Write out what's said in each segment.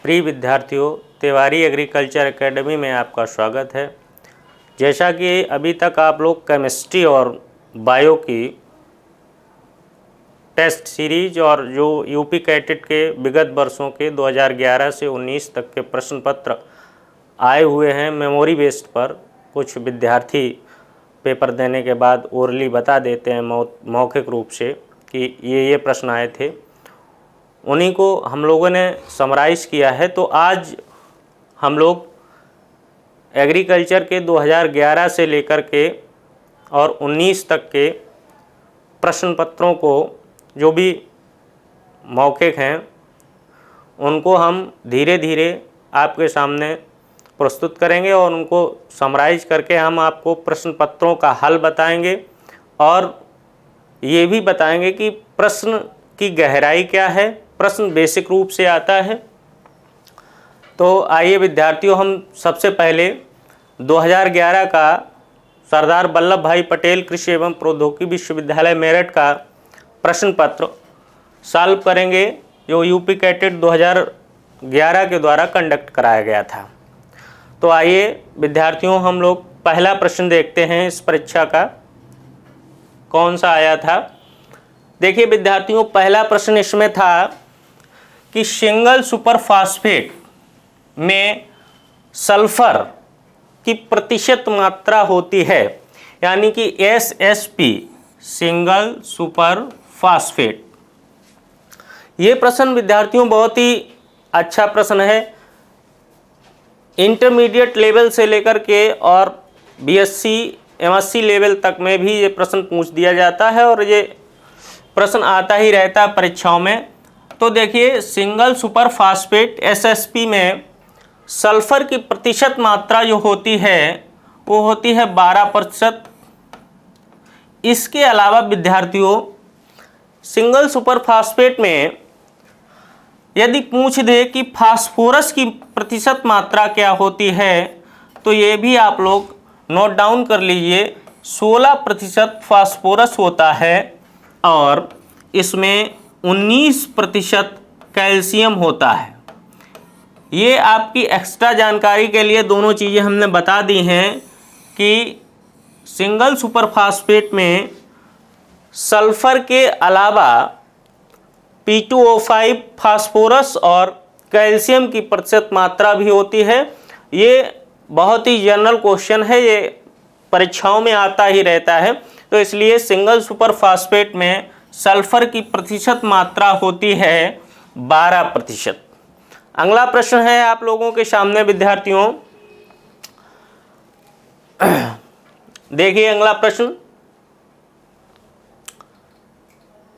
प्रिय विद्यार्थियों, Tiwari agriculture academy में आपका स्वागत है। जैसा कि अभी तक आप लोग केमिस्ट्री और बायो की टेस्ट सीरीज और जो यूपी कैटेट के विगत वर्षों के 2011 से 19 तक के प्रश्न पत्र आए हुए हैं मेमोरी बेस्ड पर, कुछ विद्यार्थी पेपर देने के बाद ओरली बता देते हैं मौखिक रूप से कि ये प्रश्न आए थे, उन्हीं को हम लोगों ने समराइज़ किया है। तो आज हम लोग एग्रीकल्चर के 2011 से लेकर के और 19 तक के प्रश्न पत्रों को जो भी मौखिक हैं उनको हम धीरे धीरे आपके सामने प्रस्तुत करेंगे और उनको समराइज़ करके हम आपको प्रश्न पत्रों का हल बताएंगे और ये भी बताएंगे कि प्रश्न की गहराई क्या है, प्रश्न बेसिक रूप से आता है। तो आइए विद्यार्थियों, हम सबसे पहले 2011 का सरदार वल्लभ भाई पटेल कृषि एवं प्रौद्योगिकी विश्वविद्यालय मेरठ का प्रश्न पत्र सॉल्व करेंगे, जो यूपी कैटेट 2011 के द्वारा कंडक्ट कराया गया था। तो आइए विद्यार्थियों, हम लोग पहला प्रश्न देखते हैं इस परीक्षा का कौन सा आया था। देखिए विद्यार्थियों, पहला प्रश्न इसमें था कि सिंगल सुपर फास्फेट में सल्फर की प्रतिशत मात्रा होती है, यानी कि SSP सिंगल सुपर फास्फेट। ये प्रश्न विद्यार्थियों बहुत ही अच्छा प्रश्न है। इंटरमीडिएट लेवल से लेकर के और BSc MSc लेवल तक में भी ये प्रश्न पूछ दिया जाता है और ये प्रश्न आता ही रहता है परीक्षाओं में। तो देखिए, सिंगल सुपर फास्फेट SSP में सल्फर की प्रतिशत मात्रा जो होती है वो होती है 12%। इसके अलावा विद्यार्थियों, सिंगल सुपर फास्फेट में यदि पूछ दे कि फास्फोरस की प्रतिशत मात्रा क्या होती है तो ये भी आप लोग नोट डाउन कर लीजिए। 16% फास्फोरस होता है और इसमें 19% कैल्शियम होता है। ये आपकी एक्स्ट्रा जानकारी के लिए दोनों चीज़ें हमने बता दी हैं कि सिंगल सुपर फास्फेट में सल्फर के अलावा P2O5 फास्फोरस और कैल्शियम की प्रतिशत मात्रा भी होती है। ये बहुत ही जनरल क्वेश्चन है, ये परीक्षाओं में आता ही रहता है। तो इसलिए सिंगल सुपर फास्फेट में सल्फर की प्रतिशत मात्रा होती है 12%। अगला प्रश्न है आप लोगों के सामने विद्यार्थियों। देखिए अगला प्रश्न,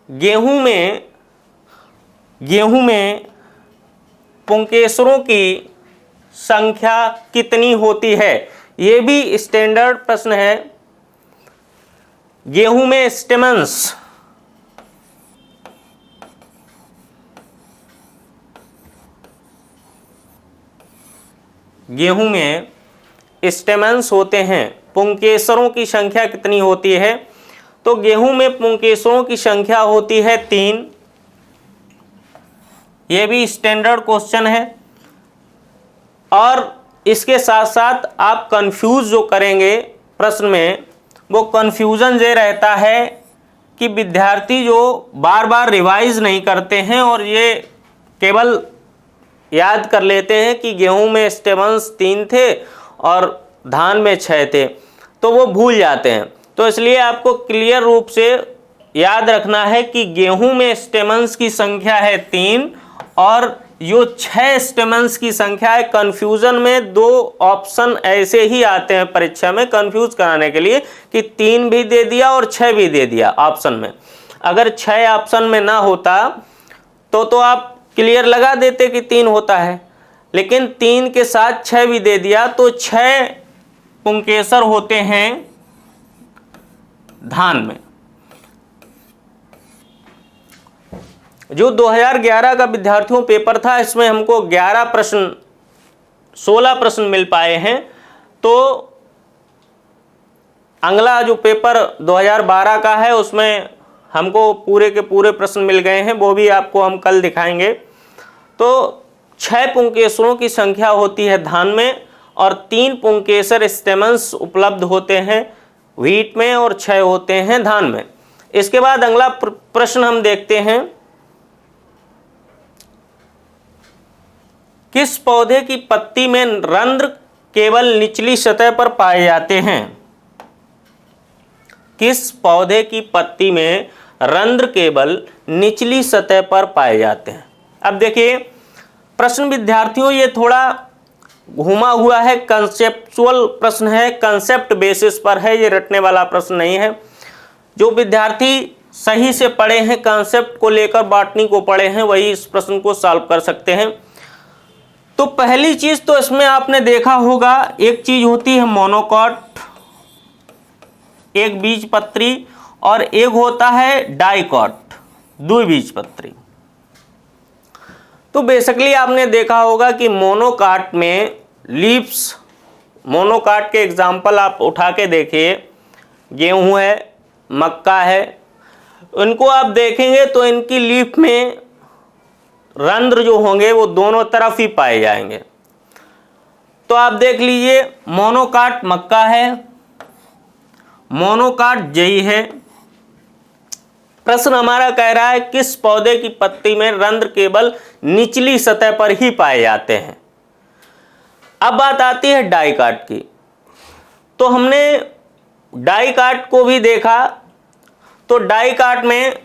गेहूं में पुंकेसरों की संख्या कितनी होती है? ये भी स्टैंडर्ड प्रश्न है। गेहूं में स्टेमन्स होते हैं, पुंकेसरों की संख्या कितनी होती है? तो गेहूं में पुंकेसरों की संख्या होती है 3। यह भी स्टैंडर्ड क्वेश्चन है। और इसके साथ साथ आप कंफ्यूज जो करेंगे प्रश्न में, वो कंफ्यूजन ये रहता है कि विद्यार्थी जो बार बार रिवाइज नहीं करते हैं और ये केवल याद कर लेते हैं कि गेहूं में स्टेमन्स 3 थे और धान में 6 थे, तो वो भूल जाते हैं। तो इसलिए आपको क्लियर रूप से याद रखना है कि गेहूं में स्टेमन्स की संख्या है 3 और जो 6 स्टेमन्स की संख्या है। कन्फ्यूज़न में 2 ऑप्शन ऐसे ही आते हैं परीक्षा में कंफ्यूज कराने के लिए कि 3 भी दे दिया और 6 भी दे दिया ऑप्शन में। अगर 6 ऑप्शन में ना होता तो आप क्लियर लगा देते कि 3 होता है, लेकिन 3 के साथ 6 भी दे दिया तो 6 पुंकेसर होते हैं धान में। जो 2011 का विद्यार्थियों पेपर था, इसमें हमको 16 प्रश्न मिल पाए हैं। तो अगला जो पेपर 2012 का है उसमें हमको पूरे के पूरे प्रश्न मिल गए हैं, वो भी आपको हम कल दिखाएंगे। तो 6 पुंकेसरों की संख्या होती है धान में और 3 पुंकेसर स्टेमन्स उपलब्ध होते हैं व्हीट में और 6 होते हैं धान में। इसके बाद अगला प्रश्न हम देखते हैं, किस पौधे की पत्ती में रंध्र केवल निचली सतह पर पाए जाते हैं? किस पौधे की पत्ती में रंध्र केवल निचली सतह पर पाए जाते हैं? अब देखिए प्रश्न विद्यार्थियों ये थोड़ा घुमा हुआ है, कंसेप्चुअल प्रश्न है, कंसेप्ट बेसिस पर है, ये रटने वाला प्रश्न नहीं है। जो विद्यार्थी सही से पढ़े हैं, कंसेप्ट को लेकर बॉटनी को पढ़े हैं, वही इस प्रश्न को सॉल्व कर सकते हैं। तो पहली चीज तो इसमें आपने देखा होगा, एक चीज होती है मोनोकॉट, एक बीजपत्री, और एक होता है डाइकॉट, द्विबीजपत्री। तो बेसिकली आपने देखा होगा कि मोनोकाट में लीव्स, मोनोकाट के एग्जाम्पल आप उठा के देखिए, गेहूं है, मक्का है, इनको आप देखेंगे तो इनकी लीफ में रंध्र जो होंगे वो दोनों तरफ ही पाए जाएंगे। तो आप देख लीजिए मोनोकाट मक्का है, मोनोकाट जई है। प्रश्न हमारा कह रहा है किस पौधे की पत्ती में रंध्र केवल निचली सतह पर ही पाए जाते हैं। अब बात आती है डाइकाट की। तो हमने डाइकाट को भी देखा, तो डाइकाट में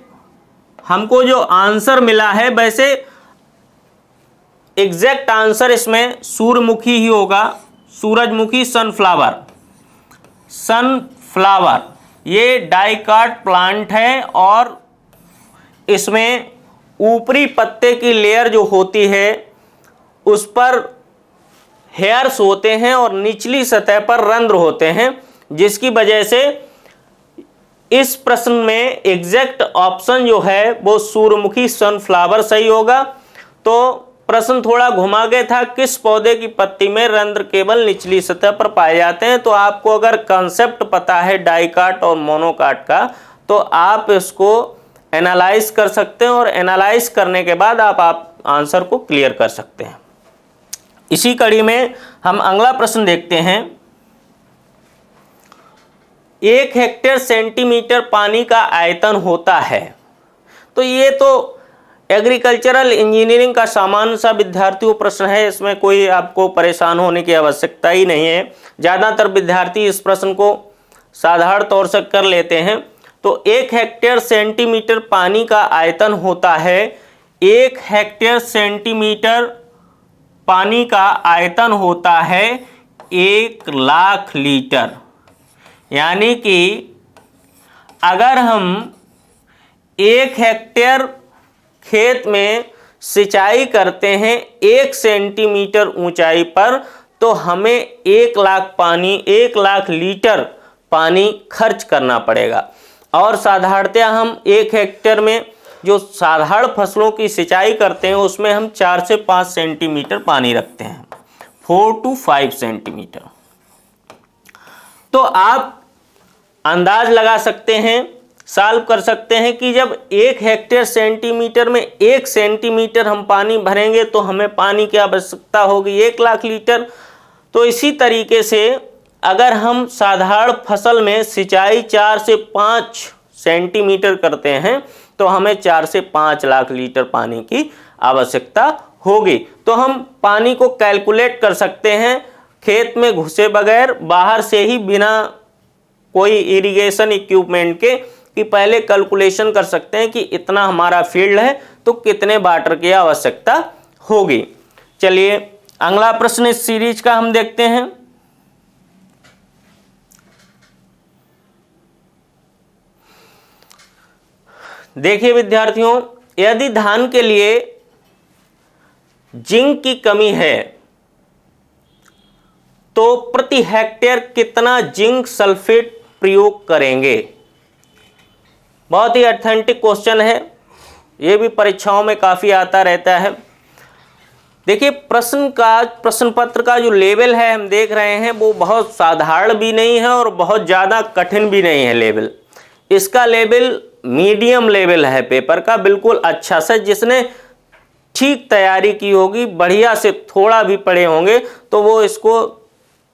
हमको जो आंसर मिला है, वैसे एग्जैक्ट आंसर इसमें सूर्यमुखी ही होगा, सूरजमुखी, सनफ्लावर। सनफ्लावर ये डाइकाट प्लांट है और इसमें ऊपरी पत्ते की लेयर जो होती है उस पर हेयर्स होते हैं और निचली सतह पर रंध्र होते हैं, जिसकी वजह से इस प्रश्न में एग्जैक्ट ऑप्शन जो है वो सूर्यमुखी सनफ्लावर सही होगा। तो प्रश्न थोड़ा घुमा के था, किस पौधे की पत्ती में रंध्र केवल निचली सतह पर पाए जाते हैं। तो आपको अगर कंसेप्ट पता है डाइकाट और मोनोकाट का तो आप इसको एनालाइज कर सकते हैं और एनालाइज करने के बाद आप आंसर को क्लियर कर सकते हैं। इसी कड़ी में हम अगला प्रश्न देखते हैं, 1 हेक्टेयर सेंटीमीटर पानी का आयतन होता है। तो ये तो एग्रीकल्चरल इंजीनियरिंग का सामान्य सा विद्यार्थियों प्रश्न है, इसमें कोई आपको परेशान होने की आवश्यकता ही नहीं है। ज़्यादातर विद्यार्थी इस प्रश्न को साधारण तौर से कर लेते हैं। तो 1 हेक्टेयर सेंटीमीटर पानी का आयतन होता है, 1 हेक्टेयर सेंटीमीटर पानी का आयतन होता है 1 लाख लीटर। यानी कि अगर हम 1 हेक्टेयर खेत में सिंचाई करते हैं 1 सेंटीमीटर ऊंचाई पर, तो हमें 1 लाख लीटर पानी खर्च करना पड़ेगा। और साधारणतया हम 1 हेक्टेयर में जो साधारण फसलों की सिंचाई करते हैं उसमें हम 4 से 5 सेंटीमीटर पानी रखते हैं, 4 to 5 सेंटीमीटर। तो आप अंदाज लगा सकते हैं, सॉल्व कर सकते हैं कि जब 1 हेक्टेयर सेंटीमीटर में 1 सेंटीमीटर हम पानी भरेंगे तो हमें पानी की आवश्यकता होगी 1 लाख लीटर। तो इसी तरीके से अगर हम साधारण फसल में सिंचाई 4 से 5 सेंटीमीटर करते हैं तो हमें 4 से 5 लाख लीटर पानी की आवश्यकता होगी। तो हम पानी को कैलकुलेट कर सकते हैं खेत में घुसे बगैर, बाहर से ही, बिना कोई इरिगेशन इक्विपमेंट के, कि पहले कैलकुलेशन कर सकते हैं कि इतना हमारा फील्ड है तो कितने वाटर की आवश्यकता होगी। चलिए अगला प्रश्न इस सीरीज का हम देखते हैं। देखिए विद्यार्थियों, यदि धान के लिए जिंक की कमी है तो प्रति हेक्टेयर कितना जिंक सल्फेट प्रयोग करेंगे? बहुत ही ऑथेंटिक क्वेश्चन है, ये भी परीक्षाओं में काफ़ी आता रहता है। देखिए प्रश्न पत्र का जो लेवल है हम देख रहे हैं वो बहुत साधारण भी नहीं है और बहुत ज़्यादा कठिन भी नहीं है लेवल। इसका लेवल मीडियम लेवल है पेपर का, बिल्कुल अच्छा सा, जिसने ठीक तैयारी की होगी, बढ़िया से थोड़ा भी पढ़े होंगे तो वो इसको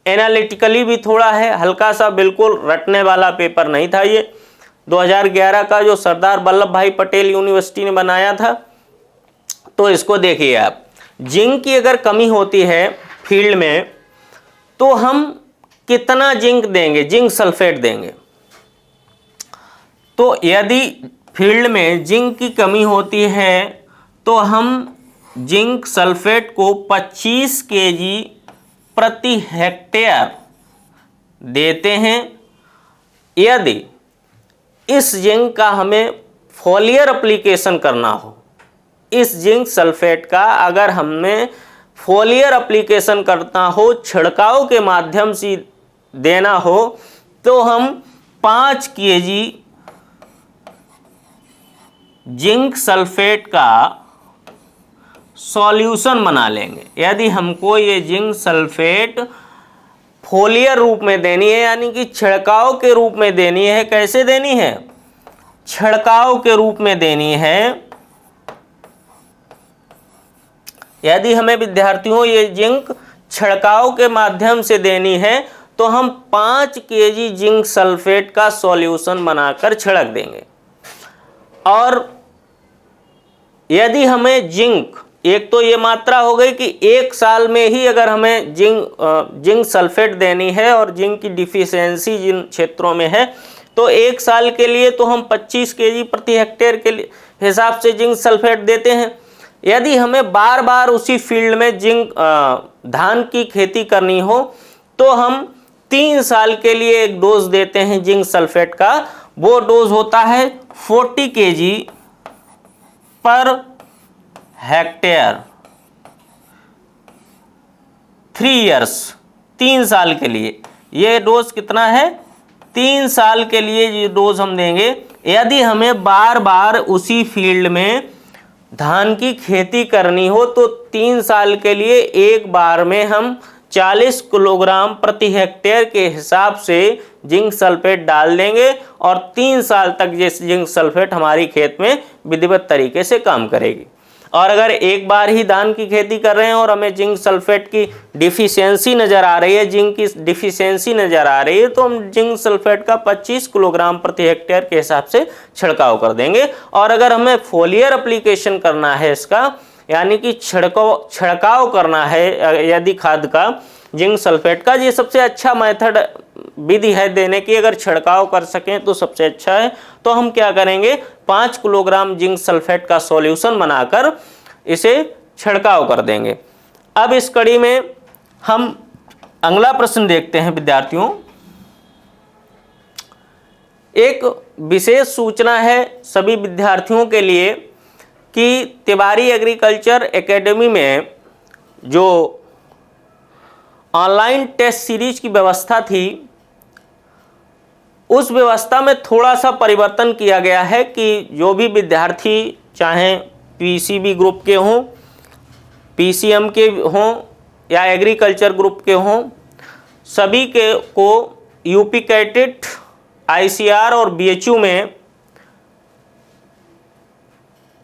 एनालिटिकली भी थोड़ा है, हल्का सा, बिल्कुल रटने वाला पेपर नहीं था ये। 2011 का जो सरदार वल्लभ भाई पटेल यूनिवर्सिटी ने बनाया था। तो इसको देखिए आप, जिंक की अगर कमी होती है फील्ड में तो हम कितना जिंक देंगे, जिंक सल्फेट देंगे। तो यदि फील्ड में जिंक की कमी होती है तो हम जिंक सल्फेट को 25 kg प्रति हेक्टेयर देते हैं। यदि इस जिंक का हमें फोलियर एप्लीकेशन करना हो, इस जिंक सल्फेट का अगर हमें फोलियर एप्लीकेशन करना हो, छिड़काव के माध्यम से देना हो, तो हम 5 kg जिंक सल्फेट का सॉल्यूशन बना लेंगे। यदि हमको ये जिंक सल्फेट फोलियर रूप में देनी है, यानी कि छिड़काव के रूप में देनी है। कैसे देनी है? छिड़काव के रूप में देनी है। यदि हमें विद्यार्थियों ये जिंक छिड़काव के माध्यम से देनी है तो हम 5 kg जिंक सल्फेट का सॉल्यूशन बनाकर छिड़क देंगे। और यदि हमें जिंक, एक तो ये मात्रा हो गई कि 1 साल में ही अगर हमें जिंक सल्फेट देनी है और जिंक की डिफिशियंसी जिन क्षेत्रों में है तो 1 साल के लिए तो हम 25 kg प्रति हेक्टेयर के हिसाब से जिंक सल्फेट देते हैं। यदि हमें बार बार उसी फील्ड में धान की खेती करनी हो तो हम 3 साल के लिए एक डोज देते हैं जिंक सल्फेट का। वो डोज होता है 40 kg पर हेक्टेयर 3 ईयर्स, 3 साल के लिए। ये डोज कितना है? 3 साल के लिए ये डोज हम देंगे। यदि हमें बार बार उसी फील्ड में धान की खेती करनी हो तो 3 साल के लिए एक बार में हम 40 किलोग्राम प्रति हेक्टेयर के हिसाब से जिंक सल्फेट डाल देंगे और 3 साल तक ये जिंक सल्फेट हमारी खेत में विधिवत तरीके से काम करेगी। और अगर एक बार ही धान की खेती कर रहे हैं और हमें जिंक सल्फेट की डिफिशियंसी नज़र आ रही है, जिंक की डिफिशियंसी नज़र आ रही है, तो हम जिंक सल्फेट का 25 किलोग्राम प्रति हेक्टेयर के हिसाब से छिड़काव कर देंगे। और अगर हमें फोलियर एप्लीकेशन करना है इसका, यानी कि छिड़काव करना है यदि खाद का जिंक सल्फेट का, ये सबसे अच्छा मेथड विधि है देने की। अगर छिड़काव कर सकें तो सबसे अच्छा है। तो हम क्या करेंगे, 5 किलोग्राम जिंक सल्फेट का सॉल्यूशन बनाकर इसे छिड़काव कर देंगे। अब इस कड़ी में हम अगला प्रश्न देखते हैं विद्यार्थियों। एक विशेष सूचना है सभी विद्यार्थियों के लिए कि तिवारी एग्रीकल्चर एकेडमी में जो ऑनलाइन टेस्ट सीरीज की व्यवस्था थी, उस व्यवस्था में थोड़ा सा परिवर्तन किया गया है कि जो भी विद्यार्थी चाहे पीसीबी ग्रुप के हों, पीसीएम के हों या एग्रीकल्चर ग्रुप के हों, सभी के को यूपी कैटेट, आईसीआर और बीएचयू में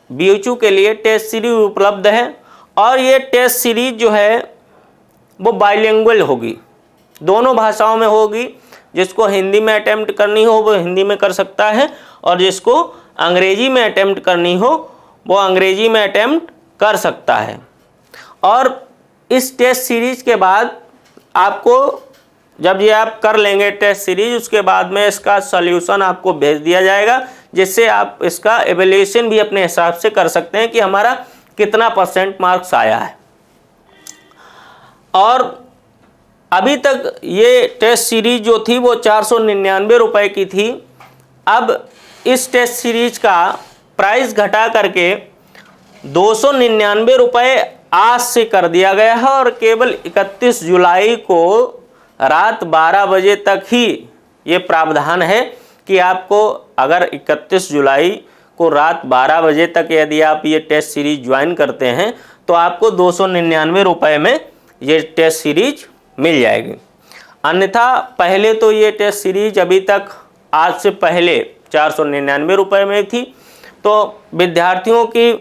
बीएचयू के लिए टेस्ट सीरीज उपलब्ध है। और ये टेस्ट सीरीज जो है वो बाइलिंगुअल होगी, दोनों भाषाओं में होगी। जिसको हिंदी में अटेम्प्ट करनी हो वो हिंदी में कर सकता है और जिसको अंग्रेजी में अटेम्प्ट करनी हो वो अंग्रेजी में अटेम्प्ट कर सकता है। और इस टेस्ट सीरीज के बाद आपको, जब ये आप कर लेंगे टेस्ट सीरीज, उसके बाद में इसका सॉल्यूशन आपको भेज दिया जाएगा, जिससे आप इसका एवेल्यूएशन भी अपने हिसाब से कर सकते हैं कि हमारा कितना % मार्क्स आया है। और अभी तक ये टेस्ट सीरीज जो थी वो 499 रुपये की थी। अब इस टेस्ट सीरीज का प्राइस घटा करके 299 रुपये आज से कर दिया गया है और केवल 31 जुलाई को रात 12 बजे तक ही ये प्रावधान है कि आपको अगर 31 जुलाई को रात 12 बजे तक यदि आप ये टेस्ट सीरीज ज्वाइन करते हैं तो आपको 299 रुपये में ये टेस्ट सीरीज मिल जाएगी। अन्यथा पहले तो ये टेस्ट सीरीज अभी तक आज से पहले 499 रुपये में थी। तो विद्यार्थियों की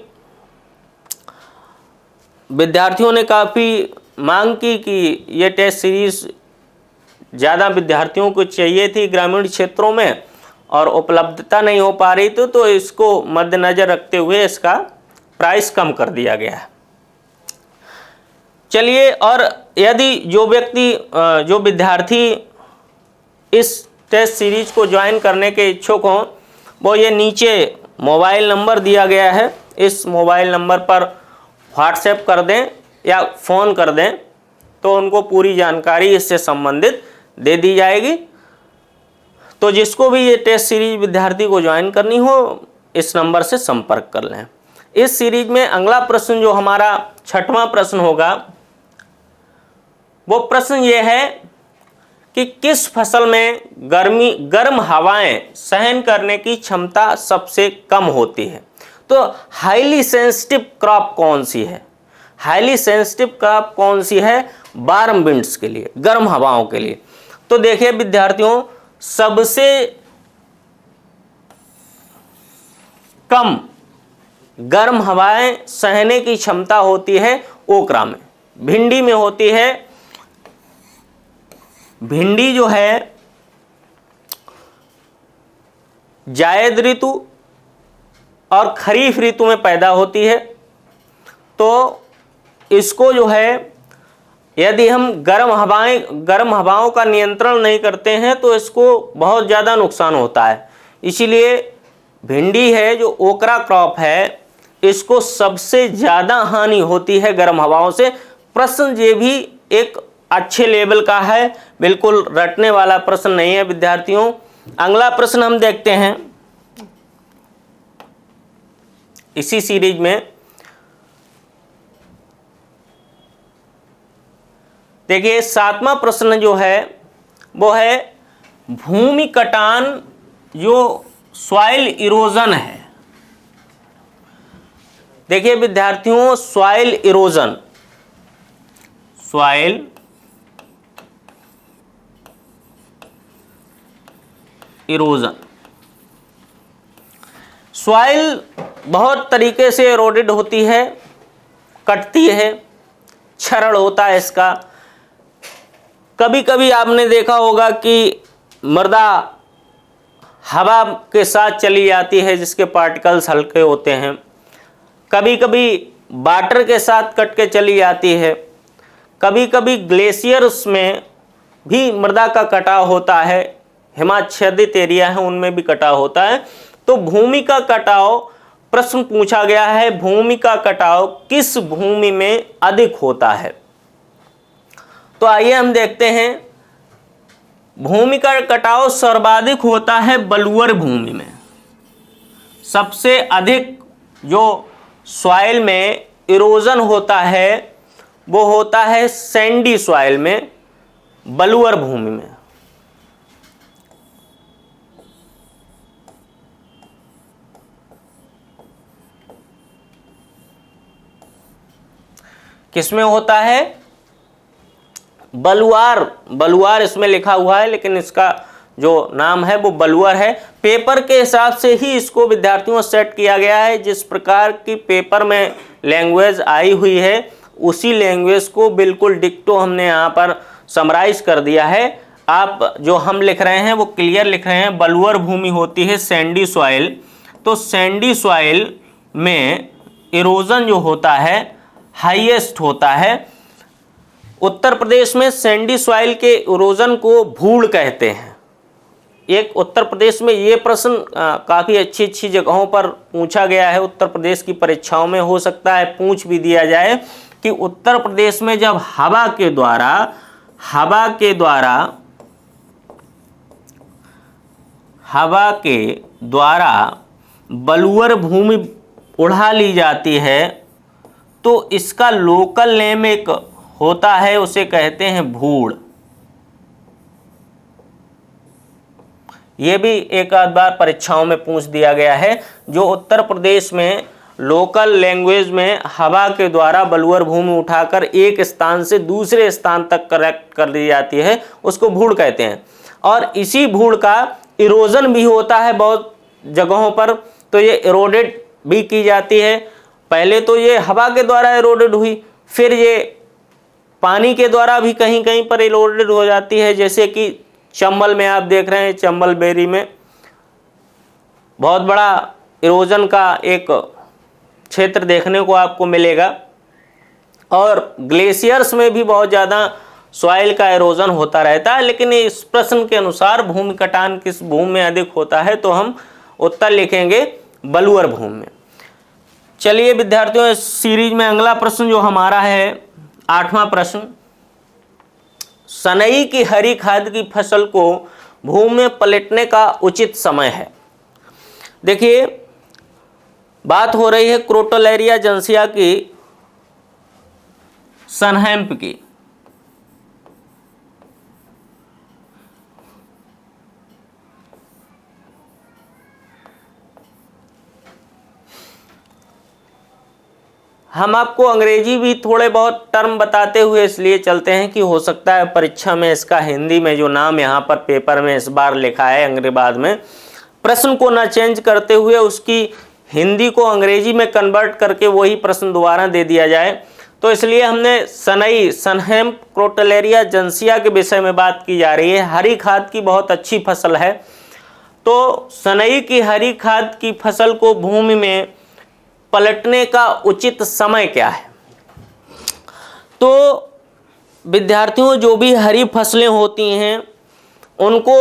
विद्यार्थियों ने काफ़ी मांग की कि ये टेस्ट सीरीज़ ज़्यादा विद्यार्थियों को चाहिए थी ग्रामीण क्षेत्रों में और उपलब्धता नहीं हो पा रही थी, तो इसको मद्देनज़र रखते हुए इसका प्राइस कम कर दिया गया है। चलिए, और यदि जो विद्यार्थी इस टेस्ट सीरीज को ज्वाइन करने के इच्छुक हों, वो ये नीचे मोबाइल नंबर दिया गया है, इस मोबाइल नंबर पर व्हाट्सएप कर दें या फ़ोन कर दें तो उनको पूरी जानकारी इससे संबंधित दे दी जाएगी। तो जिसको भी ये टेस्ट सीरीज विद्यार्थी को ज्वाइन करनी हो, इस नंबर से संपर्क कर लें। इस सीरीज में अगला प्रश्न जो हमारा 6वां प्रश्न होगा, वो प्रश्न ये है कि किस फसल में गर्म हवाएं सहन करने की क्षमता सबसे कम होती है। तो हाईली सेंसिटिव क्रॉप कौन सी है? हाईली सेंसिटिव क्रॉप कौन सी है? वार्म विंड्स के लिए, गर्म हवाओं के लिए। तो देखिए विद्यार्थियों, सबसे कम गर्म हवाएं सहने की क्षमता होती है ओकरा में, भिंडी में होती है। भिंडी जो है जायद ऋतु और खरीफ ऋतु में पैदा होती है। तो इसको जो है यदि हम गर्म हवाओं का नियंत्रण नहीं करते हैं तो इसको बहुत ज़्यादा नुकसान होता है। इसीलिए भिंडी है जो ओकरा क्रॉप है, इसको सबसे ज़्यादा हानि होती है गर्म हवाओं से। प्रश्न ये भी एक अच्छे लेवल का है, बिल्कुल रटने वाला प्रश्न नहीं है विद्यार्थियों। अगला प्रश्न हम देखते हैं इसी सीरीज में। देखिए 7वां प्रश्न जो है वो है भूमि कटान, जो सॉइल इरोजन है। देखिए विद्यार्थियों, सॉइल इरोजन सॉइल बहुत तरीके से एरोडेड होती है, कटती है, क्षरण होता है इसका। कभी कभी आपने देखा होगा कि मृदा हवा के साथ चली जाती है जिसके पार्टिकल्स हल्के होते हैं, कभी कभी वाटर के साथ कट के चली जाती है, कभी कभी ग्लेशियर्स में भी मृदा का कटाव होता है, हिमाच्छादित एरिया है उनमें भी कटाव होता है। तो भूमि का कटाव, प्रश्न पूछा गया है भूमि का कटाव किस भूमि में अधिक होता है। तो आइए हम देखते हैं, भूमि का कटाव सर्वाधिक होता है बलुअर भूमि में। सबसे अधिक जो सॉइल में इरोजन होता है वो होता है सैंडी सॉइल में, बलुअर भूमि में। किसमें होता है? बलुआर इसमें लिखा हुआ है, लेकिन इसका जो नाम है वो बलुअर है। पेपर के हिसाब से ही इसको विद्यार्थियों सेट किया गया है। जिस प्रकार की पेपर में लैंग्वेज आई हुई है उसी लैंग्वेज को बिल्कुल डिक्टो हमने यहाँ पर समराइज कर दिया है। आप जो हम लिख रहे हैं वो क्लियर लिख रहे हैं। बलुअर भूमि होती है सैंडी सॉइल। तो सैंडी सॉइल में इरोजन जो होता है हाईएस्ट होता है। उत्तर प्रदेश में सैंडी सॉइल के इरोजन को भूड़ कहते हैं। एक उत्तर प्रदेश में ये प्रश्न काफ़ी अच्छी जगहों पर पूछा गया है। उत्तर प्रदेश की परीक्षाओं में हो सकता है पूछ भी दिया जाए कि उत्तर प्रदेश में जब हवा के द्वारा बलुअर भूमि उड़ा ली जाती है तो इसका लोकल नेम एक होता है, उसे कहते हैं भूड़। ये भी एक आध बार परीक्षाओं में पूछ दिया गया है। जो उत्तर प्रदेश में लोकल लैंग्वेज में हवा के द्वारा बलुअर भूमि उठाकर एक स्थान से दूसरे स्थान तक करेक्ट कर दी जाती है उसको भूड़ कहते हैं। और इसी भूड़ का इरोजन भी होता है बहुत जगहों पर। तो ये इरोडेड भी की जाती है। पहले तो ये हवा के द्वारा इरोडेड हुई, फिर ये पानी के द्वारा भी कहीं कहीं पर इरोडेड हो जाती है, जैसे कि चंबल में आप देख रहे हैं, चंबल बेरी में बहुत बड़ा इरोजन का एक क्षेत्र देखने को आपको मिलेगा। और ग्लेशियर्स में भी बहुत ज़्यादा सॉइल का इरोजन होता रहता है, लेकिन इस प्रश्न के अनुसार भूमि कटान किस भूमि में अधिक होता है, तो हम उत्तर लिखेंगे बलुअर भूमि में। चलिए विद्यार्थियों, इस सीरीज में अगला प्रश्न जो हमारा है 8वां प्रश्न, सनई की हरी खाद की फसल को भूमि में पलटने का उचित समय है। देखिए, बात हो रही है क्रोटोलेरिया जेनेसिया की, सनहेम्प की। हम आपको अंग्रेजी भी थोड़े बहुत टर्म बताते हुए इसलिए चलते हैं कि हो सकता है परीक्षा में इसका हिंदी में जो नाम यहाँ पर पेपर में इस बार लिखा है अंग्रेबाद में, प्रश्न को ना चेंज करते हुए उसकी हिंदी को अंग्रेजी में कन्वर्ट करके वही प्रश्न दोबारा दे दिया जाए। तो इसलिए हमने सनई, सनहेम्प क्रोटोलेरिया जेनेसिया के विषय में बात की जा रही है। हरी खाद की बहुत अच्छी फसल है, तो सनई की हरी खाद की फसल को भूमि में पलटने का उचित समय क्या है। तो विद्यार्थियों, जो भी हरी फसलें होती हैं उनको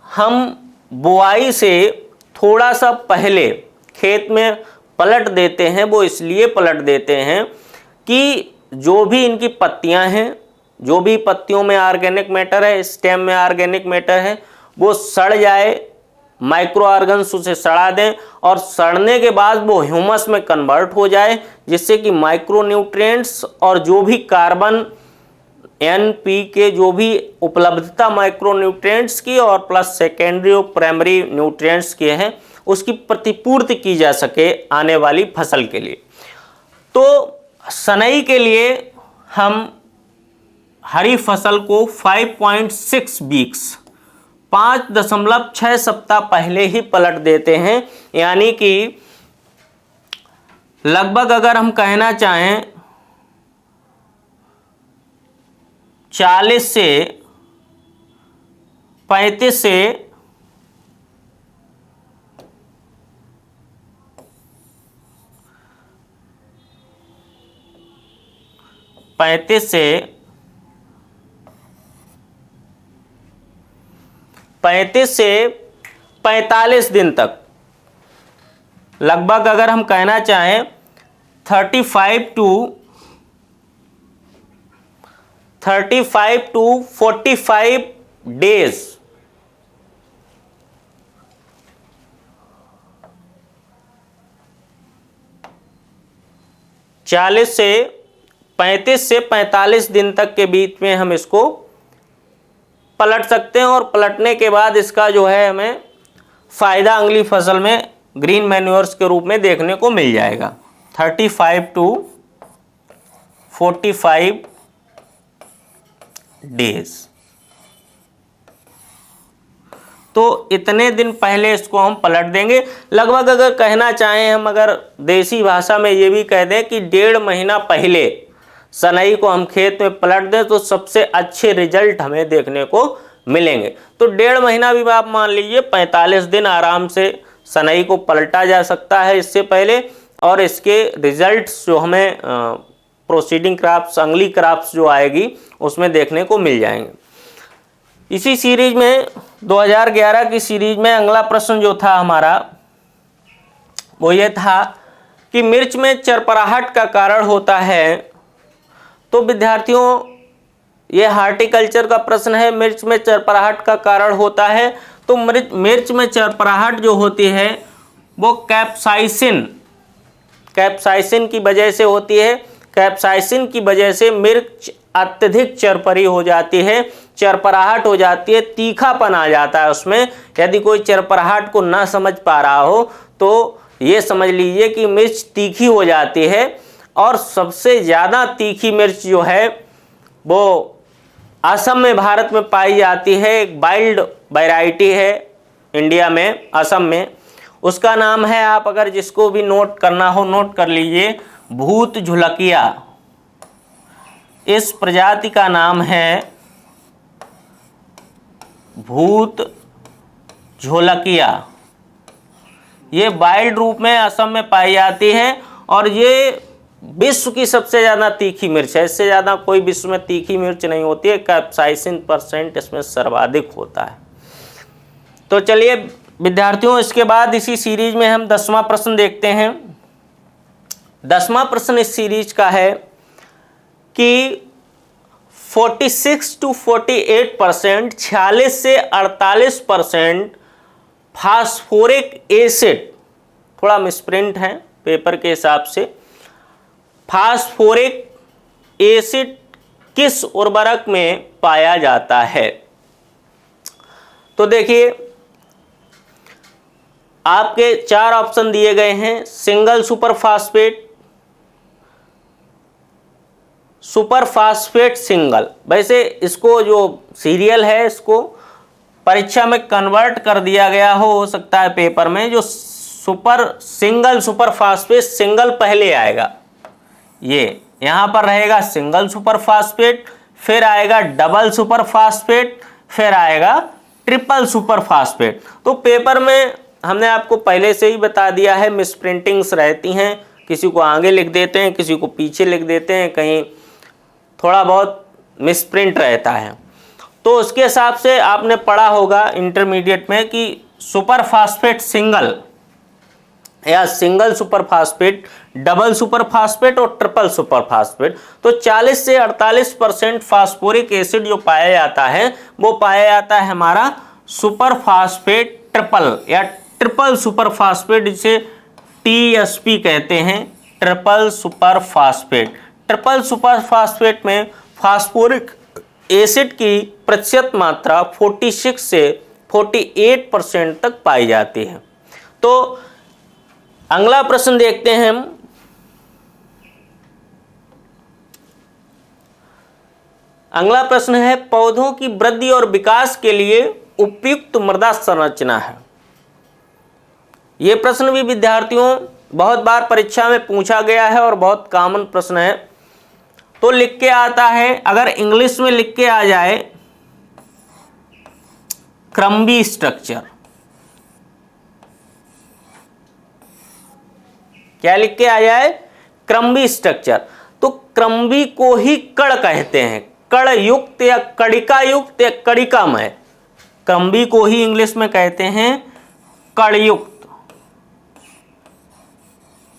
हम बुआई से थोड़ा सा पहले खेत में पलट देते हैं। वो इसलिए पलट देते हैं कि जो भी इनकी पत्तियां हैं, जो भी पत्तियों में ऑर्गेनिक मैटर है, स्टेम में ऑर्गेनिक मैटर है, वो सड़ जाए, माइक्रो ऑर्गन्स उसे सड़ा दें और सड़ने के बाद वो ह्यूमस में कन्वर्ट हो जाए, जिससे कि माइक्रो न्यूट्रिएंट्स और जो भी कार्बन NPK जो भी उपलब्धता माइक्रो न्यूट्रिएंट्स की और प्लस सेकेंडरी और प्राइमरी न्यूट्रिएंट्स की है, उसकी प्रतिपूर्ति की जा सके आने वाली फसल के लिए। तो सनई के लिए हम हरी फसल को 5.6 वीक्स 5.6 सप्ताह पहले ही पलट देते हैं। यानी कि लगभग अगर हम कहना चाहें 40 से 35 से 45 दिन तक, लगभग अगर हम कहना चाहें 35 टू 45 डेज, चालीस से 45 दिन तक के बीच में हम इसको पलट सकते हैं। और पलटने के बाद इसका जो है हमें फ़ायदा अगली फसल में ग्रीन मैन्योर्स के रूप में देखने को मिल जाएगा। 35 टू 45 डेज, तो इतने दिन पहले इसको हम पलट देंगे। लगभग अगर कहना चाहें हम, अगर देसी भाषा में ये भी कह दें कि 1.5 महीना पहले सनई को हम खेत में पलट दें तो सबसे अच्छे रिजल्ट हमें देखने को मिलेंगे। तो 1.5 महीना भी आप मान लीजिए 45 दिन आराम से सनई को पलटा जा सकता है इससे पहले, और इसके रिजल्ट्स जो हमें प्रोसीडिंग क्रॉप्स, अगली क्रॉप्स जो आएगी उसमें देखने को मिल जाएंगे। इसी सीरीज में 2011 की सीरीज में अगला प्रश्न जो था हमारा वो ये था कि मिर्च में चरपराहट का कारण होता है। तो विद्यार्थियों, ये हार्टिकल्चर का प्रश्न है, मिर्च में चरपराहट का कारण होता है। तो मिर्च में चरपराहट जो होती है वो कैप्साइसिन की वजह से होती है। कैप्साइसिन की वजह से मिर्च अत्यधिक चरपरी हो जाती है, चरपराहट हो जाती है, तीखापन आ जाता है उसमें। यदि कोई चरपराहट को ना समझ पा रहा हो तो ये समझ लीजिए कि मिर्च तीखी हो जाती है। और सबसे ज़्यादा तीखी मिर्च जो है वो असम में, भारत में पाई जाती है। एक वाइल्ड वैरायटी है इंडिया में, असम में, उसका नाम है, आप अगर जिसको भी नोट करना हो नोट कर लीजिए, भूत झुलकिया। इस प्रजाति का नाम है भूत झोलकिया। ये वाइल्ड रूप में असम में पाई जाती है और ये विश्व की सबसे ज़्यादा तीखी मिर्च है। इससे ज़्यादा कोई विश्व में तीखी मिर्च नहीं होती है। कैप्साइसिन % इसमें सर्वाधिक होता है। तो चलिए विद्यार्थियों, इसके बाद इसी सीरीज में हम 10वां प्रश्न देखते हैं। 10वां प्रश्न इस सीरीज का है कि 46 to 48%, 46 से 48% फास्फोरिक एसिड, थोड़ा मिसप्रिंट है पेपर के हिसाब से, फास्फोरिक एसिड किस उर्वरक में पाया जाता है? तो देखिए आपके 4 ऑप्शन दिए गए हैं। Single super phosphate, super phosphate single. वैसे इसको जो सीरियल है इसको परीक्षा में कन्वर्ट कर दिया गया हो सकता है पेपर में, जो सिंगल सुपर फास्फेट सिंगल पहले आएगा। ये यहाँ पर रहेगा सिंगल सुपर फास्फेट, फिर आएगा डबल सुपर फास्फेट, फिर आएगा ट्रिपल सुपर फास्फेट। तो पेपर में हमने आपको पहले से ही बता दिया है, मिसप्रिंटिंग्स रहती हैं, किसी को आगे लिख देते हैं, किसी को पीछे लिख देते हैं, कहीं थोड़ा बहुत मिसप्रिंट रहता है। तो उसके हिसाब से आपने पढ़ा होगा इंटरमीडिएट में कि सुपर फास्फेट सिंगल या single super phosphate, double super phosphate और ट्रिपल सुपर फास्फेट। तो 40 से 48% फास्फोरिक एसिड जो पाया जाता है वो पाया जाता है हमारा सुपर फास्फेट ट्रिपल या ट्रिपल सुपर फास्फेट, जिसे TSP कहते हैं, triple super phosphate. Triple super phosphate में फास्फोरिक एसिड की प्रतिशत मात्रा 46 से 48% तक पाई जाती है। तो अगला प्रश्न देखते हैं हम। अगला प्रश्न है, पौधों की वृद्धि और विकास के लिए उपयुक्त मृदा संरचना है। यह प्रश्न भी विद्यार्थियों बहुत बार परीक्षा में पूछा गया है और बहुत कॉमन प्रश्न है। तो लिख के आता है, अगर इंग्लिश में लिख के आ जाए क्रम्बी स्ट्रक्चर, क्या लिख के आ जाए? Crumby structure. तो क्रम्बी को ही कड़ कहते हैं, कड़ युक्त या कड़िका युक्त या कड़िकामय। क्रम्बी को ही इंग्लिश में कहते हैं कड़युक्त,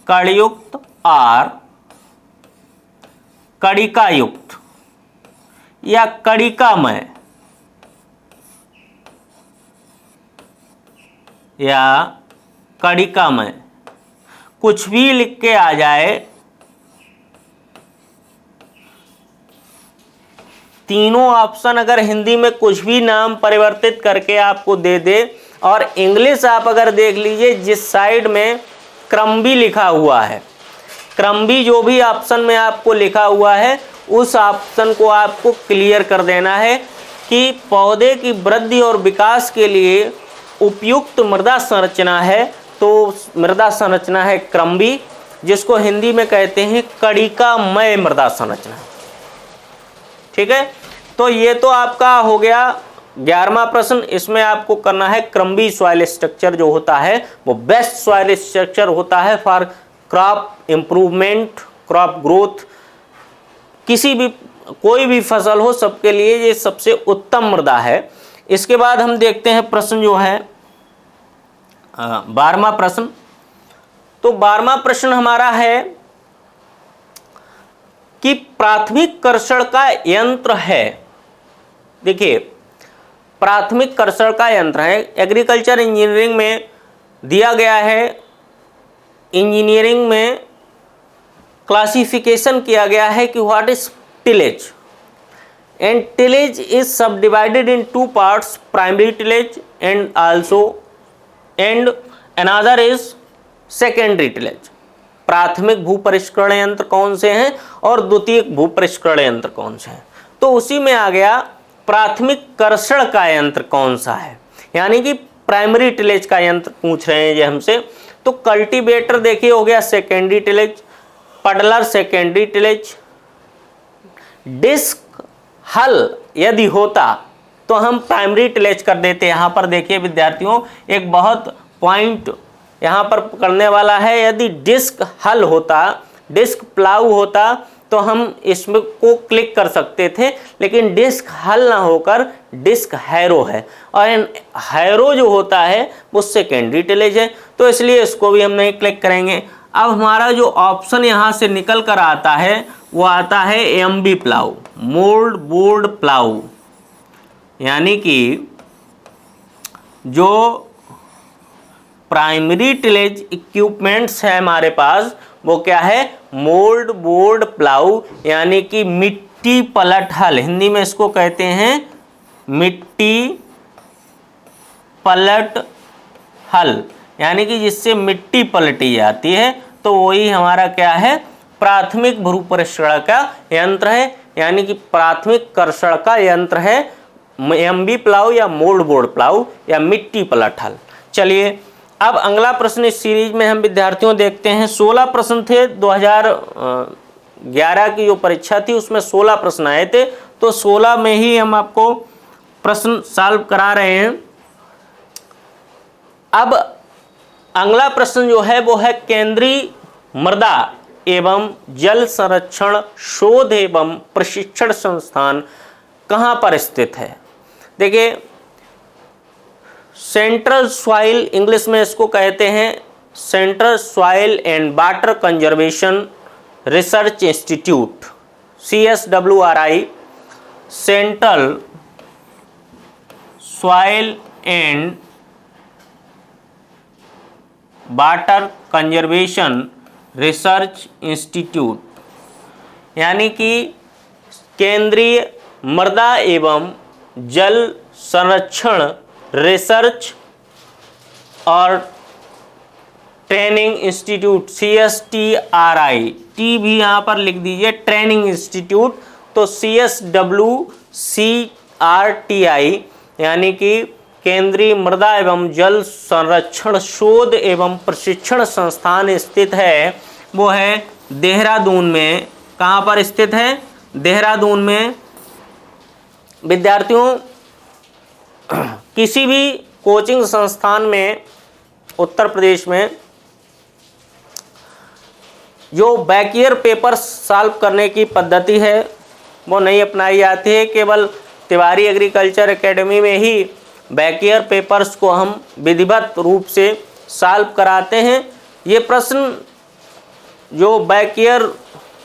कड़युक्त और कड़िका युक्त या कड़िकामय या कड़िकामय, कुछ भी लिख के आ जाए। तीनों ऑप्शन अगर हिंदी में कुछ भी नाम परिवर्तित करके आपको दे दे, और इंग्लिश आप अगर देख लीजिए जिस साइड में क्रम्बी लिखा हुआ है, क्रम्बी जो भी ऑप्शन में आपको लिखा हुआ है उस ऑप्शन को आपको क्लियर कर देना है कि पौधे की वृद्धि और विकास के लिए उपयुक्त मृदा संरचना है। तो मृदा संरचना है क्रम्बी, जिसको हिंदी में कहते हैं कड़िकामय मृदा संरचना। ठीक है, तो ये तो आपका हो गया 11वां प्रश्न। इसमें आपको करना है क्रम्बी सॉइल स्ट्रक्चर जो होता है वो बेस्ट सॉइल स्ट्रक्चर होता है for crop improvement, crop growth. किसी भी कोई भी फसल हो सबके लिए ये सबसे उत्तम मृदा है। इसके बाद हम देखते हैं प्रश्न जो है 12वां प्रश्न। तो 12वां प्रश्न हमारा है कि प्राथमिक कर्षण का यंत्र है। देखिए प्राथमिक कर्षण का यंत्र है, एग्रीकल्चर इंजीनियरिंग में दिया गया है। इंजीनियरिंग में क्लासिफिकेशन किया गया है कि what is tillage, and tillage is subdivided in 2 parts, primary tillage and also and another is secondary tillage. प्राथमिक भू परिष्करण यंत्र कौन से हैं और द्वितीयक भू परिष्करण यंत्र कौन से हैं। तो उसी में आ गया प्राथमिक कर्षण का यंत्र कौन सा है, यानी कि प्राइमरी टिलेज का यंत्र पूछ रहे हैं ये हमसे। तो कल्टीवेटर देखिए हो गया secondary tillage, puddler secondary tillage, disc हल यदि होता तो हम प्राइमरी टिलेज कर देते। यहाँ पर देखिए विद्यार्थियों, एक बहुत पॉइंट यहाँ पर पकड़ने वाला है। यदि डिस्क हल होता, डिस्क प्लाऊ होता तो हम इसमें को क्लिक कर सकते थे, लेकिन डिस्क हल ना होकर डिस्क हैरो है, और हैरो जो होता है वो सेकेंडरी टिलेज है, तो इसलिए इसको भी हम नहीं क्लिक करेंगे। अब हमारा जो ऑप्शन यहाँ से निकल कर आता है वो आता है MB plough, mould board plough, यानी कि जो प्राइमरी टिलेज इक्विपमेंट्स है हमारे पास वो क्या है, मोल्ड बोर्ड प्लाऊ, यानी कि मिट्टी पलट हल, हिंदी में इसको कहते हैं मिट्टी पलट हल, यानी कि जिससे मिट्टी पलटी जाती है, तो वही हमारा क्या है, प्राथमिक भूपरिष्करण का यंत्र है, यानी कि प्राथमिक कर्षण का यंत्र है एमबी प्लाऊ या मोल्ड बोर्ड प्लाऊ या मिट्टी पलट हल। चलिए अब अगला प्रश्न इस सीरीज में हम विद्यार्थियों देखते हैं। 16 प्रश्न थे, 2011 की जो परीक्षा थी उसमें 16 प्रश्न आए थे, तो 16 में ही हम आपको प्रश्न सॉल्व करा रहे हैं। अब अगला प्रश्न जो है वो है केंद्रीय मृदा एवं जल संरक्षण शोध एवं प्रशिक्षण संस्थान कहाँ पर स्थित है। देखिए, सेंट्रल सॉइल, इंग्लिश में इसको कहते हैं central soil and water conservation research institute, CSWRI, central soil and water conservation research institute, यानी कि केंद्रीय मृदा एवं जल संरक्षण रिसर्च और ट्रेनिंग इंस्टीट्यूट, CSTRI, टी भी यहाँ पर लिख दीजिए, ट्रेनिंग इंस्टीट्यूट, तो CSWCRTI, यानी कि केंद्रीय मृदा एवं जल संरक्षण शोध एवं प्रशिक्षण संस्थान स्थित है, वो है देहरादून में। कहाँ पर स्थित है, देहरादून में। विद्यार्थियों, किसी भी कोचिंग संस्थान में उत्तर प्रदेश में जो बैकईयर पेपर सॉल्व करने की पद्धति है वो नहीं अपनाई जाती है। केवल तिवारी एग्रीकल्चर एकेडमी में ही बैकईयर पेपर्स को हम विधिवत रूप से सॉल्व कराते हैं। ये प्रश्न जो बैकईयर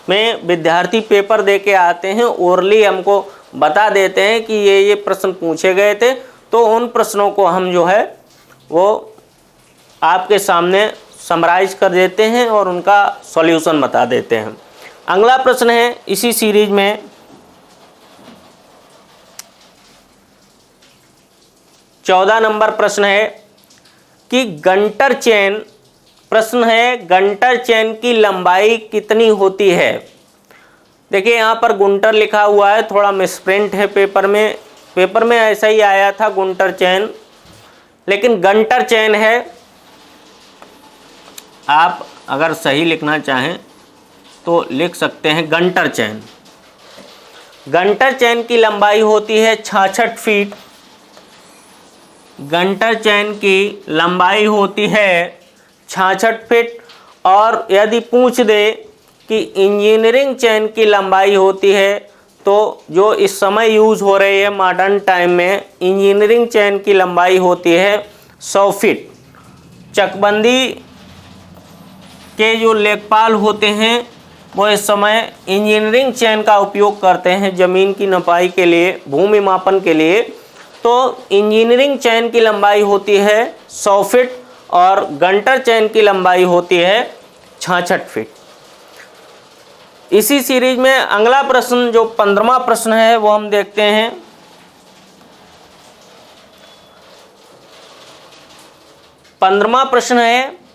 में विद्यार्थी पेपर दे के आते हैं, ओरली हमको बता देते हैं कि ये प्रश्न पूछे गए थे, तो उन प्रश्नों को हम जो है वो आपके सामने समराइज कर देते हैं और उनका सॉल्यूशन बता देते हैं। अगला प्रश्न है इसी सीरीज में, चौदह नंबर प्रश्न है कि गंटर चेन, प्रश्न है गंटर चेन की लंबाई कितनी होती है। देखिए यहाँ पर गुंटर लिखा हुआ है, थोड़ा मिसप्रिंट है पेपर में ऐसा ही आया था गुंटर चेन, लेकिन गंटर चेन है। आप अगर सही लिखना चाहें तो लिख सकते हैं गंटर चेन। गंटर चेन की लंबाई होती है 66 फीट। गंटर चेन की लंबाई होती है 66 फीट। और यदि पूछ दे कि इंजीनियरिंग चेन की लंबाई होती है, तो जो इस समय यूज़ हो रही है मॉडर्न टाइम में, इंजीनियरिंग चेन की लंबाई होती है 100 फीट। चकबंदी के जो लेखपाल होते हैं वो इस समय इंजीनियरिंग चेन का उपयोग करते हैं ज़मीन की नपाई के लिए, भूमि मापन के लिए। तो इंजीनियरिंग चेन की लंबाई होती है 100 फीट और गंटर चेन की लंबाई होती है 66 फीट। इसी सीरीज में अगला प्रश्न जो 15वां प्रश्न है वो हम देखते हैं। 15वां प्रश्न है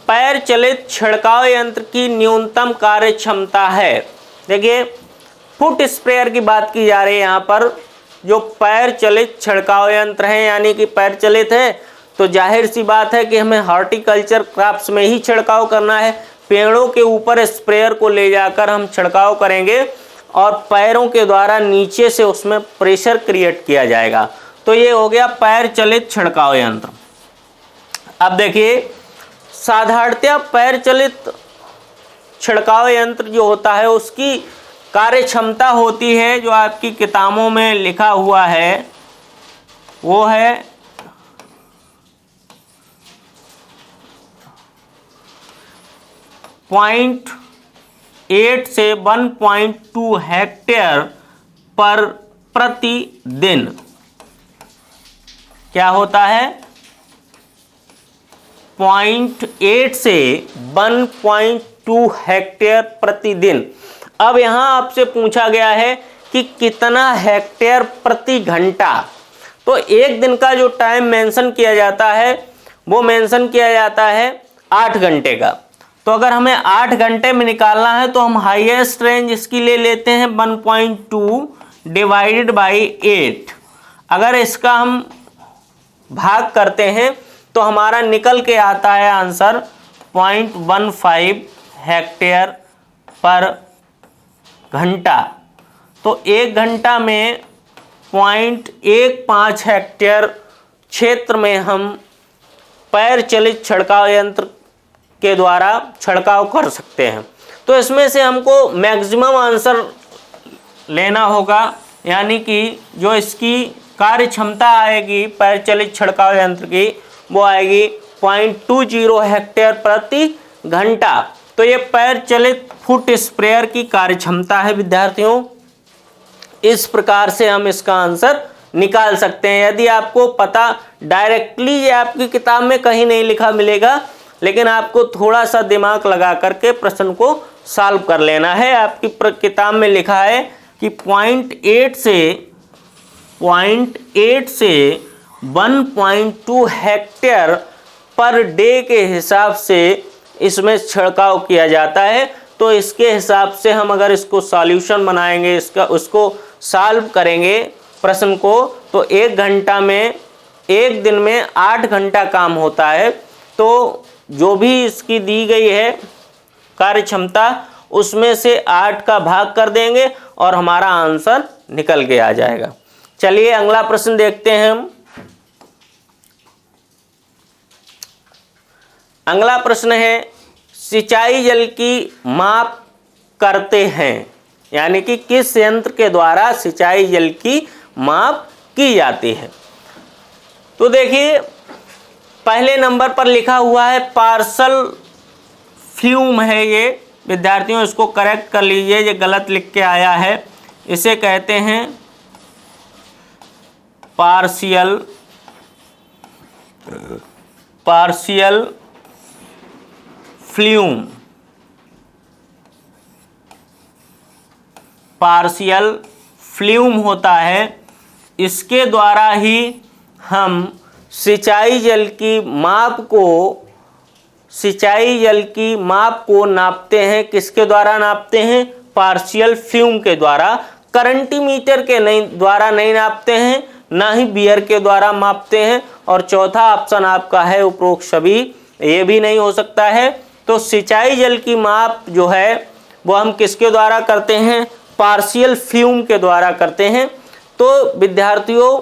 पैर चलित छिड़काव यंत्र की न्यूनतम कार्य क्षमता है। देखिए फुट स्प्रेयर की बात की जा रही है यहाँ पर। जो पैर चलित छिड़काव यंत्र है, यानी कि पैर चलित है, तो जाहिर सी बात है कि हमें हॉर्टिकल्चर क्रॉप्स में ही छिड़काव करना है। पेड़ों के ऊपर स्प्रेयर को ले जाकर हम छिड़काव करेंगे और पैरों के द्वारा नीचे से उसमें प्रेशर क्रिएट किया जाएगा। तो ये हो गया पैर चलित छिड़काव यंत्र। अब देखिए, साधारणतया पैर चलित छिड़काव यंत्र जो होता है उसकी कार्य क्षमता होती है, जो आपकी किताबों में लिखा हुआ है वो है 0.8 से 1.2 हेक्टेयर पर प्रतिदिन। क्या होता है? 0.8 से 1.2 हेक्टेयर प्रतिदिन। अब यहां आपसे पूछा गया है कि कितना हेक्टेयर प्रति घंटा। तो एक दिन का जो टाइम मेंशन किया जाता है वो मेंशन किया जाता है 8 घंटे का। तो अगर हमें 8 घंटे में निकालना है तो हम हाईएस्ट रेंज इसकी ले लेते हैं 1.2 डिवाइडेड बाई 8। अगर इसका हम भाग करते हैं तो हमारा निकल के आता है आंसर 0.15 हेक्टेयर पर घंटा। तो 1 घंटा में 0.15 हेक्टेयर क्षेत्र में हम पैर चलित छिड़काव यंत्र के द्वारा छिड़काव कर सकते हैं। तो इसमें से हमको मैक्सिमम आंसर लेना होगा, यानी कि जो इसकी कार्य क्षमता आएगी पैर चलित छिड़काव यंत्र की वो आएगी 0.20 हेक्टेयर प्रति घंटा। तो ये पैर चलित फुट स्प्रेयर की कार्य क्षमता है विद्यार्थियों। इस प्रकार से हम इसका आंसर निकाल सकते हैं। यदि आपको पता डायरेक्टली ये आपकी किताब में कहीं नहीं लिखा मिलेगा, लेकिन आपको थोड़ा सा दिमाग लगा करके प्रश्न को सॉल्व कर लेना है। आपकी किताब में लिखा है कि 0.8 से 1.2 हेक्टेयर पर डे के हिसाब से इसमें छिड़काव किया जाता है। तो इसके हिसाब से हम अगर इसको सॉल्यूशन बनाएंगे, उसको सॉल्व करेंगे प्रश्न को, तो 1 घंटा में, 1 दिन में 8 घंटा काम होता है। तो जो भी इसकी दी गई है कार्य क्षमता उसमें से 8 का भाग कर देंगे और हमारा आंसर निकल के आ जाएगा। चलिए अगला प्रश्न देखते हैं हम। अगला प्रश्न है, सिंचाई जल की माप करते हैं, यानी कि किस यंत्र के द्वारा सिंचाई जल की माप की जाती है। तो देखिए, पहले नंबर पर लिखा हुआ है पार्सल फ्लूम है ये। विद्यार्थियों इसको करेक्ट कर लीजिए, ये गलत लिख के आया है। इसे कहते हैं पार्शियल फ्लूम। पार्शियल फ्लूम होता है, इसके द्वारा ही हम सिंचाई जल की माप को नापते हैं। किसके द्वारा नापते हैं? पार्शियल फ्लूम के द्वारा। करंटीमीटर के द्वारा नहीं नापते हैं, ना ही बियर के द्वारा मापते हैं। और चौथा ऑप्शन आपका है उपरोक्त सभी, ये भी नहीं हो सकता है। तो सिंचाई जल की माप जो है वो हम किसके द्वारा करते हैं? पार्शियल फ्लूम के द्वारा करते हैं। तो विद्यार्थियों,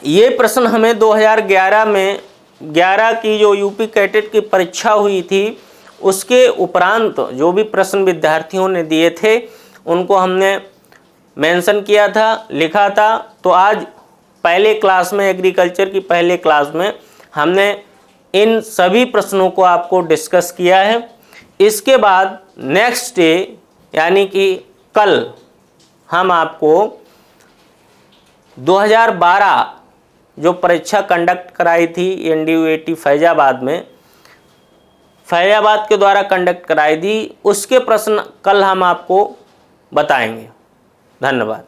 ये प्रश्न हमें 2011 में 11 की जो यूपी कैडेट की परीक्षा हुई थी उसके उपरांत जो भी प्रश्न विद्यार्थियों ने दिए थे उनको हमने मेंशन किया था, लिखा था। तो आज पहले क्लास में, एग्रीकल्चर की पहले क्लास में हमने इन सभी प्रश्नों को आपको डिस्कस किया है। इसके बाद नेक्स्ट डे यानी कि कल हम आपको 2012 जो परीक्षा कंडक्ट कराई थी NDU-AT फैजाबाद में, फैजाबाद के द्वारा कंडक्ट कराई थी, उसके प्रश्न कल हम आपको बताएंगे। धन्यवाद।